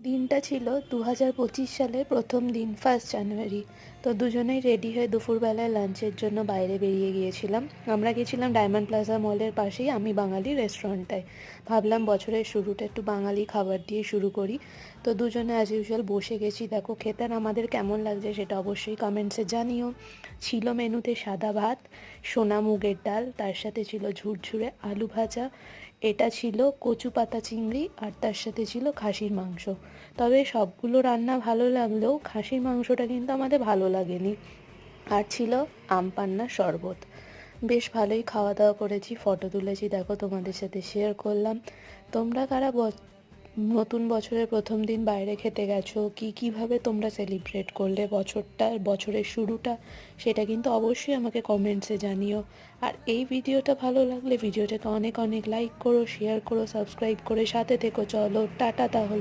দিনটা ছিল 2025 সালের প্রথম দিন, 1 জানুয়ারি। তো দুজনেই রেডি হয়ে দুপুরবেলায় লাঞ্চের জন্য বাইরে বেরিয়ে গিয়েছিলাম। আমরা গেছিলাম ডায়মন্ড প্লাজা মলের পাশেই আমি বাঙালি রেস্টুরেন্টটায়। ভাবলাম বছরের শুরুটা একটু বাঙালি খাবার দিয়ে শুরু করি। তো দুজনে অ্যাজ ইউজুয়াল বসে গেছি। দেখো খেতে আমাদের কেমন লাগছে সেটা অবশ্যই কমেন্টসে জানিও। ছিল মেনুতে সাদা ভাত, সোনা মুগের ডাল, তার সাথে ছিল ঝুরঝুরে আলু ভাজা, এটা ছিল কচু পাতা চিংড়ি, আর তার সাথে ছিল খাসির মাংস। তবে সবগুলো রান্না ভালো লাগলেও খাসির মাংসটা কিন্তু আমাদের ভালো লাগেনি। আর ছিল আম পান্নার শরবত। বেশ ভালোই খাওয়া দাওয়া করেছি, ফটো তুলেছি, দেখো তোমাদের সাথে শেয়ার করলাম। তোমরা কারা নতুন বছরের প্রথম দিন বাইরে খেতে গেছো, কীভাবে তোমরা সেলিব্রেট করলে বছরের শুরুটা, সেটা কিন্তু অবশ্যই আমাকে কমেন্টসে জানিও। আর এই ভিডিওটা ভালো লাগলে ভিডিওটাকে অনেক অনেক লাইক করো, শেয়ার করো, সাবস্ক্রাইব করে সাথে থেকো। চলো টাটা তাহলে।